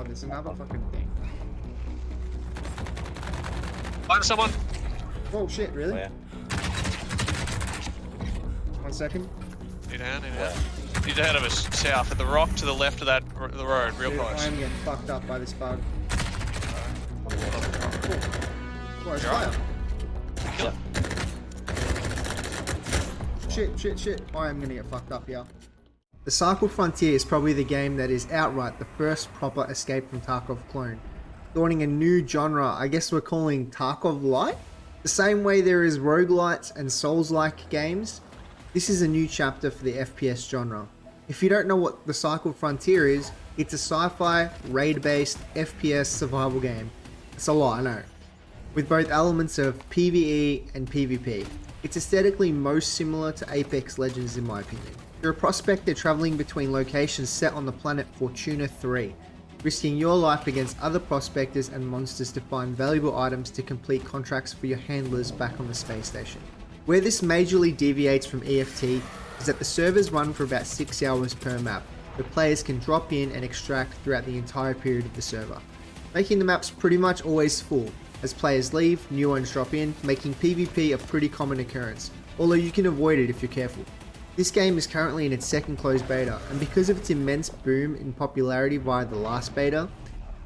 god, there's another fucking thing. Find someone. Oh shit, really? Where? 1 second. Need a hand, need a hand. He's ahead of us, south, at the rock to the left of that, the road, real Dude, close. I am getting fucked up by this bug. Whoa, it's You're fire. Kill it. Shit. I am gonna get fucked up here. The Cycle Frontier is probably the game that is outright the first proper Escape from Tarkov clone, dawning a new genre I guess we're calling Tarkov LITE? The same way there is roguelites and Souls-like games, this is a new chapter for the FPS genre. If you don't know what the Cycle Frontier is, it's a sci-fi, raid-based FPS survival game. It's a lot, I know. With both elements of PvE and PvP. It's aesthetically most similar to Apex Legends in my opinion. You're a prospector travelling between locations set on the planet Fortuna 3, risking your life against other prospectors and monsters to find valuable items to complete contracts for your handlers back on the space station. Where this majorly deviates from EFT is that the servers run for about 6 hours per map, where players can drop in and extract throughout the entire period of the server, making the maps pretty much always full. As players leave, new ones drop in, making PvP a pretty common occurrence, although you can avoid it if you're careful. This game is currently in its second closed beta, and because of its immense boom in popularity via the last beta,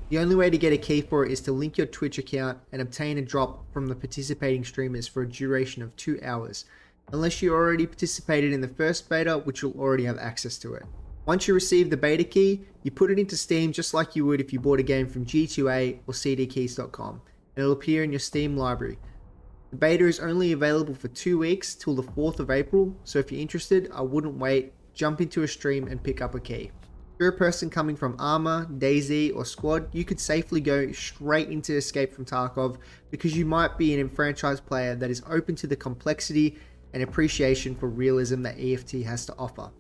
the only way to get a key for it is to link your Twitch account and obtain a drop from the participating streamers for a duration of 2 hours, unless you already participated in the first beta, which you'll already have access to it. Once you receive the beta key, you put it into Steam just like you would if you bought a game from G2A or cdkeys.com, and it'll appear in your Steam library. The beta is only available for 2 weeks till the 4th of April, so if you're interested, I wouldn't wait, jump into a stream and pick up a key. If you're a person coming from Arma, DayZ or Squad, you could safely go straight into Escape from Tarkov because you might be an enfranchised player that is open to the complexity and appreciation for realism that EFT has to offer.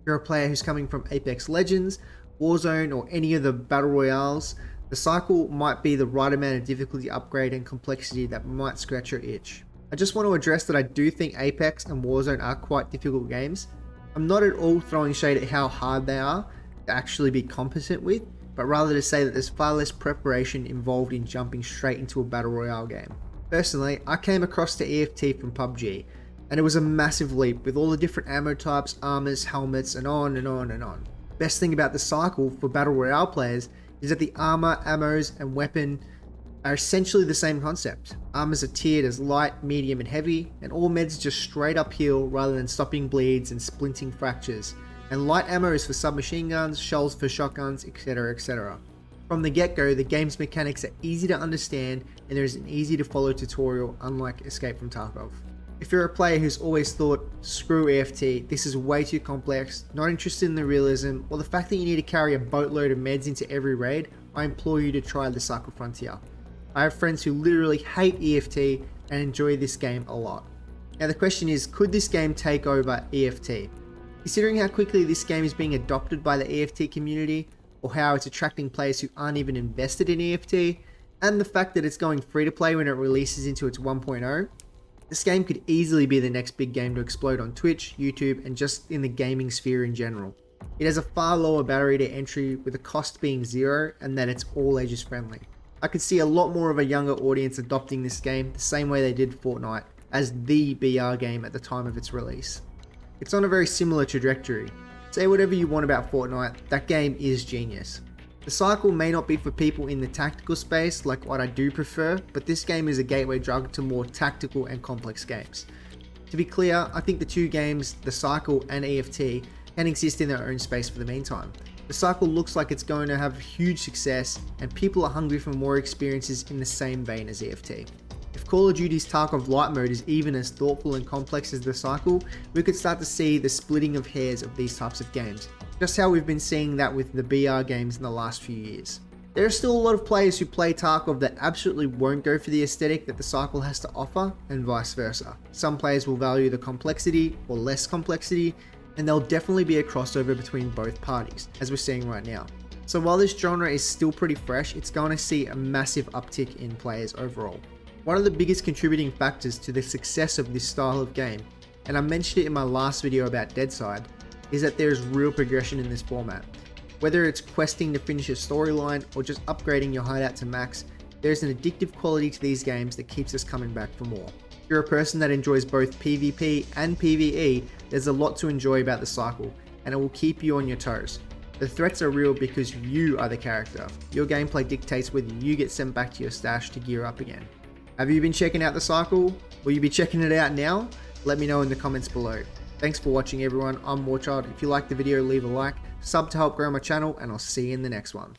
If you're a player who's coming from Apex Legends, Warzone or any of the Battle Royales, the cycle might be the right amount of difficulty upgrade and complexity that might scratch your itch. I just want to address that I do think Apex and Warzone are quite difficult games. I'm not at all throwing shade at how hard they are to actually be competent with, but rather to say that there's far less preparation involved in jumping straight into a Battle Royale game. Personally, I came across the EFT from PUBG, and it was a massive leap with all the different ammo types, armors, helmets, and on and on and on. Best thing about the cycle for Battle Royale players is that the armor, ammos, and weapon are essentially the same concept. Armors are tiered as light, medium, and heavy, and all meds just straight up heal rather than stopping bleeds and splinting fractures. And light ammo is for submachine guns, shells for shotguns, etc, etc. From the get-go, the game's mechanics are easy to understand, and there is an easy to follow tutorial unlike Escape from Tarkov. If you're a player who's always thought, screw EFT, this is way too complex, not interested in the realism, or the fact that you need to carry a boatload of meds into every raid, I implore you to try the Cycle Frontier. I have friends who literally hate EFT and enjoy this game a lot. Now the question is, could this game take over EFT? Considering how quickly this game is being adopted by the EFT community, or how it's attracting players who aren't even invested in EFT, and the fact that it's going free to play when it releases into its 1.0, this game could easily be the next big game to explode on Twitch, YouTube, and just in the gaming sphere in general. It has a far lower barrier to entry with the cost being zero and that it's all ages friendly. I could see a lot more of a younger audience adopting this game the same way they did Fortnite as the BR game at the time of its release. It's on a very similar trajectory. Say whatever you want about Fortnite, that game is genius. The cycle may not be for people in the tactical space like what I do prefer, but this game is a gateway drug to more tactical and complex games. To be clear, I think the two games, the cycle and EFT, can exist in their own space for the meantime. The cycle looks like it's going to have huge success, and people are hungry for more experiences in the same vein as EFT. If Call of Duty's Tarkov Lite mode is even as thoughtful and complex as the cycle, we could start to see the splitting of hairs of these types of games. Just how we've been seeing that with the BR games in the last few years. There are still a lot of players who play Tarkov that absolutely won't go for the aesthetic that the cycle has to offer, and vice versa. Some players will value the complexity or less complexity, and there'll definitely be a crossover between both parties, as we're seeing right now. So while this genre is still pretty fresh, it's going to see a massive uptick in players overall. One of the biggest contributing factors to the success of this style of game, and I mentioned it in my last video about Deadside, is that there is real progression in this format. Whether it's questing to finish a storyline or just upgrading your hideout to max, there's an addictive quality to these games that keeps us coming back for more. If you're a person that enjoys both PvP and PvE, there's a lot to enjoy about the cycle, and it will keep you on your toes. The threats are real because you are the character. Your gameplay dictates whether you get sent back to your stash to gear up again. Have you been checking out the cycle? Will you be checking it out now? Let me know in the comments below. Thanks for watching everyone, I'm Warchild. If you liked the video, leave a like, sub to help grow my channel, and I'll see you in the next one.